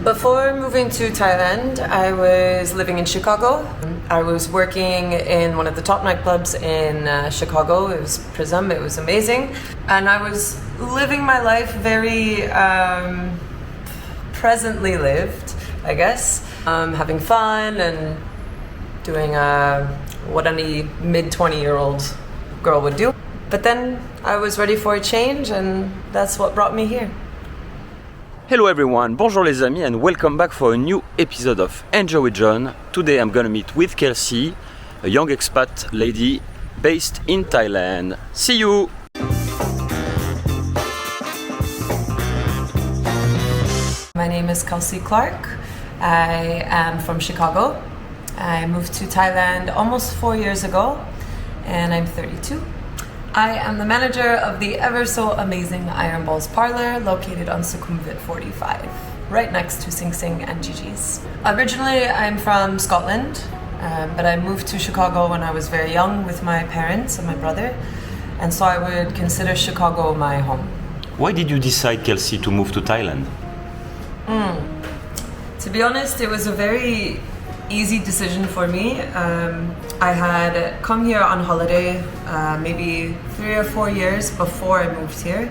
Before moving to Thailand, I was living in Chicago. I was working in one of the top nightclubs in Chicago. It was Prism. It was amazing. And I was living my life very presently lived, I guess. Having fun and doing what any mid-20-year-old girl would do. But then I was ready for a change, and that's what brought me here. Hello everyone, bonjour les amis, and welcome back for a new episode of Enjoy with John. Today I'm gonna meet with Kelsey, a young expat lady based in Thailand. See you! My name is Kelsey Clark. I am from Chicago. I moved to Thailand almost 4 years ago, and I'm 32. I am the manager of the ever so amazing Iron Balls Parlour, located on Sukhumvit 45, right next to Sing Sing and Gigi's. Originally, I'm from Scotland, but I moved to Chicago when I was very young with my parents and my brother, and so I would consider Chicago my home. Why did you decide, Kelsey, to move to Thailand? To be honest, it was a very easy decision for me. I had come here on holiday maybe 3 or 4 years before I moved here,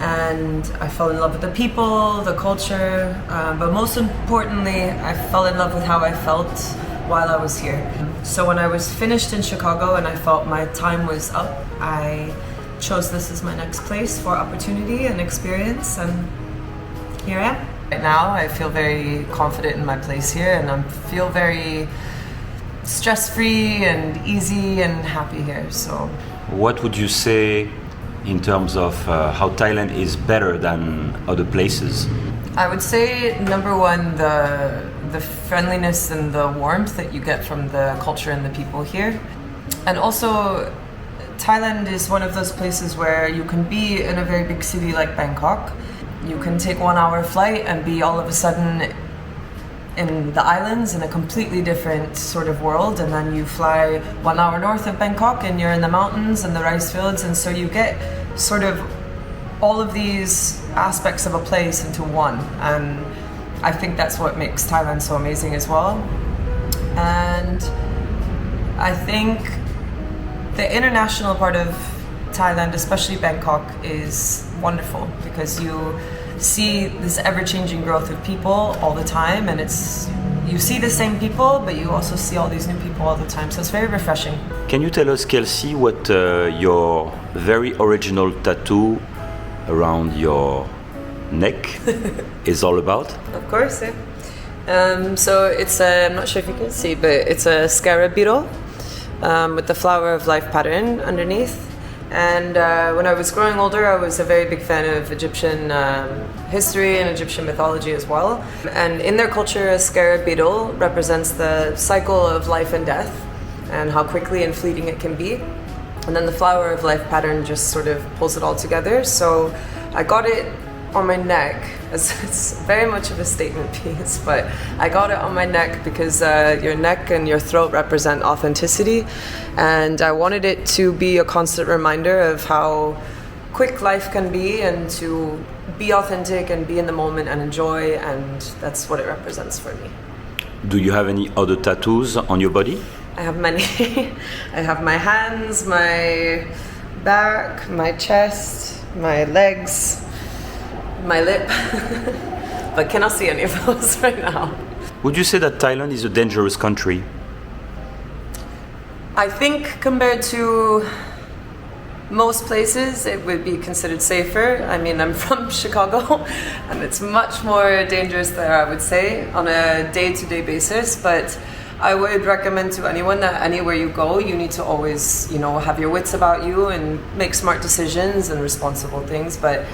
and I fell in love with the people, the culture, but most importantly, I fell in love with how I felt while I was here. So when I was finished in Chicago and I felt my time was up, I chose this as my next place for opportunity and experience, and here I am. Right now, I feel very confident in my place here, and I feel very stress-free and easy and happy here. So, what would you say in terms of how Thailand is better than other places? I would say number one, the friendliness and the warmth that you get from the culture and the people here, and also Thailand is one of those places where you can be in a very big city like Bangkok. You can take 1 hour flight and be all of a sudden in the islands in a completely different sort of world, and then you fly 1 hour north of Bangkok and you're in the mountains and the rice fields, and so you get sort of all of these aspects of a place into one, and I think that's what makes Thailand so amazing as well. And I think the international part of Thailand, especially Bangkok, is wonderful because you see this ever-changing growth of people all the time, and you see the same people, but you also see all these new people all the time, so it's very refreshing. Can you tell us, Kelsey, what your very original tattoo around your neck is all about? Of course, yeah. So it's I'm not sure if you can see, but it's a scarab beetle with the flower of life pattern underneath. And when I was growing older, I was a very big fan of Egyptian history and Egyptian mythology as well. And in their culture, a scarab beetle represents the cycle of life and death and how quickly and fleeting it can be. And then the flower of life pattern just sort of pulls it all together. So I got it on my neck, as it's very much of a statement piece, but I got it on my neck because your neck and your throat represent authenticity, and I wanted it to be a constant reminder of how quick life can be, and to be authentic and be in the moment and enjoy, and that's what it represents for me. Do you have any other tattoos on your body? I have many. I have my hands, my back, my chest, my legs, my lip, but cannot see any of those right now. Would you say that Thailand is a dangerous country? I think compared to most places, it would be considered safer. I mean, I'm from Chicago, and it's much more dangerous there, I would say, on a day-to-day basis, but I would recommend to anyone that anywhere you go, you need to always, have your wits about you and make smart decisions and responsible things, but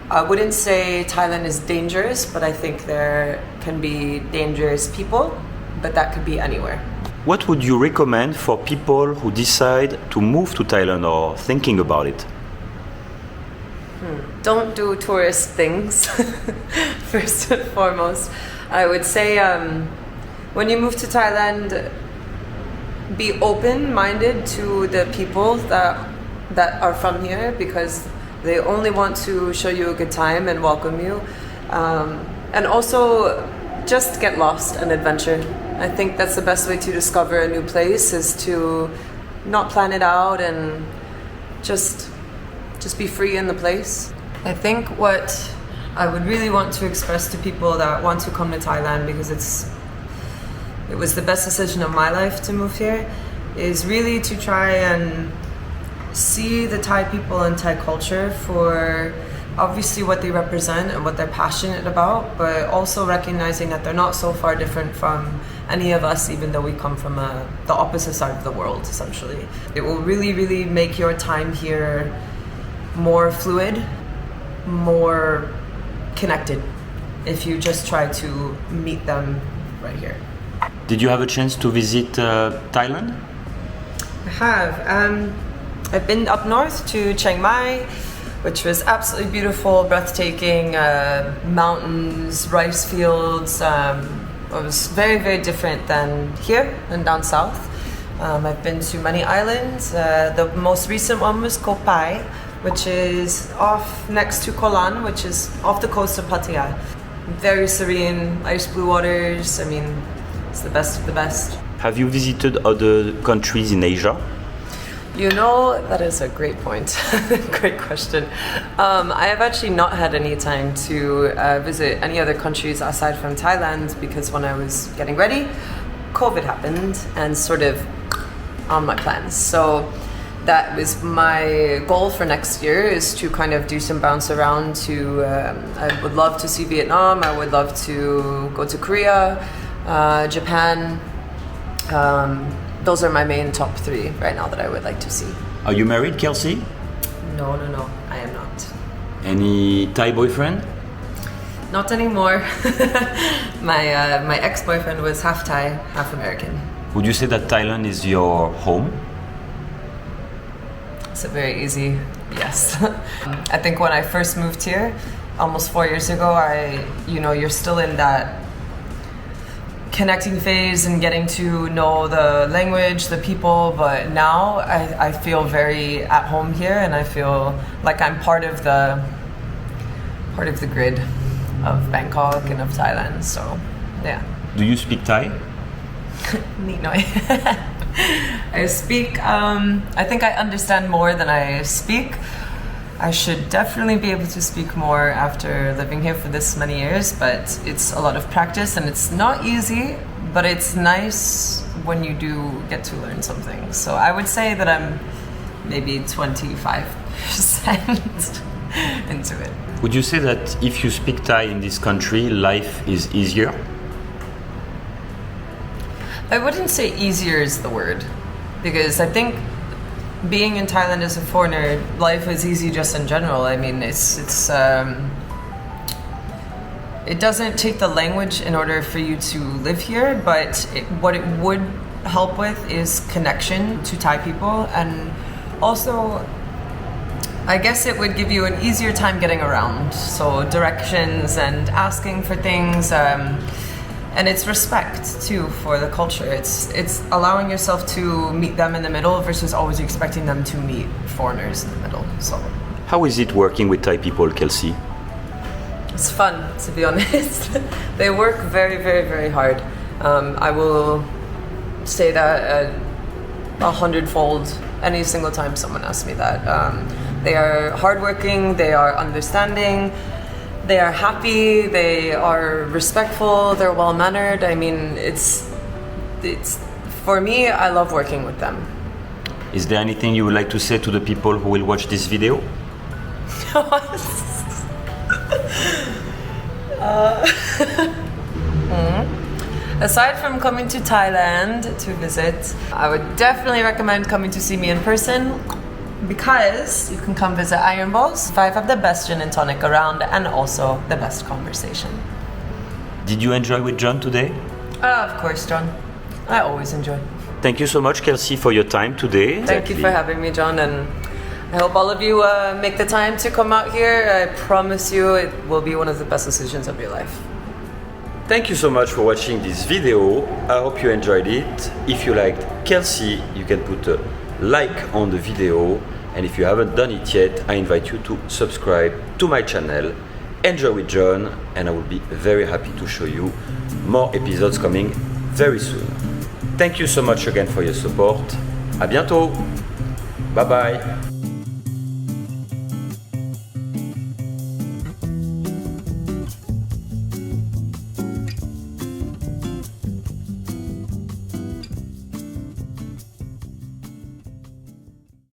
I wouldn't say Thailand is dangerous, but I think there can be dangerous people, but that could be anywhere. What would you recommend for people who decide to move to Thailand or thinking about it? Don't do tourist things, first and foremost. I would say when you move to Thailand, be open-minded to the people that are from here, because they only want to show you a good time and welcome you. And also just get lost and adventure. I think that's the best way to discover a new place, is to not plan it out and just be free in the place. I think what I would really want to express to people that want to come to Thailand, because it was the best decision of my life to move here, is really to try and see the Thai people and Thai culture for obviously what they represent and what they're passionate about, but also recognizing that they're not so far different from any of us, even though we come from the opposite side of the world, essentially. It will really, really make your time here more fluid, more connected, if you just try to meet them right here. Did you have a chance to visit Thailand? I have. I've been up north to Chiang Mai, which was absolutely beautiful, breathtaking, mountains, rice fields. It was very, very different than here and down south. I've been to many islands. The most recent one was Koh Pai, which is off next to Koh Lan, which is off the coast of Pattaya. Very serene, ice blue waters. I mean, it's the best of the best. Have you visited other countries in Asia? You know, that is a great point. Great question. I have actually not had any time to visit any other countries aside from Thailand, because when I was getting ready, COVID happened and sort of on my plans. So that was my goal for next year, is to kind of do some bounce around to, I would love to see Vietnam, I would love to go to Korea, Japan. Those are my main top 3 right now that I would like to see. Are you married, Kelsey? No, I am not. Any Thai boyfriend? Not anymore. My ex-boyfriend was half Thai, half American. Would you say that Thailand is your home? It's a very easy yes. I think when I first moved here, almost 4 years ago, you're still in that connecting phase and getting to know the language, the people, but now I feel very at home here, and I feel like I'm part of the grid of Bangkok and of Thailand. So, yeah. Do you speak Thai? Neat noy. I speak. I think I understand more than I speak. I should definitely be able to speak more after living here for this many years, but it's a lot of practice and it's not easy, but it's nice when you do get to learn something. So I would say that I'm maybe 25% into it. Would you say that if you speak Thai in this country, life is easier? I wouldn't say easier is the word, because I think being in Thailand as a foreigner, life is easy just in general. I mean, it doesn't take the language in order for you to live here, but what it would help with is connection to Thai people, and also I guess it would give you an easier time getting around. So directions and asking for things, and it's respect too for the culture. It's allowing yourself to meet them in the middle versus always expecting them to meet foreigners in the middle. So how is it working with Thai people, Kelsey? It's fun, to be honest. They work very, very, very hard. I will say that 100-fold any single time someone asks me that. They are hardworking, they are understanding, they are happy, they are respectful, they're well-mannered. I mean, it's for me, I love working with them. Is there anything you would like to say to the people who will watch this video? Aside from coming to Thailand to visit, I would definitely recommend coming to see me in person, because you can come visit Iron Balls. I have the best gin and tonic around, and also the best conversation. Did you enjoy with John today? Of course, John. I always enjoy. Thank you so much, Kelsey, for your time today. Thank you for having me, John, and I hope all of you make the time to come out here. I promise you it will be one of the best decisions of your life. Thank you so much for watching this video. I hope you enjoyed it. If you liked Kelsey, you can put a like on the video, and if you haven't done it yet, I invite you to subscribe to my channel Enjoy with John, and I will be very happy to show you more episodes coming very soon. Thank you so much again for your support. À bientôt. Bye bye.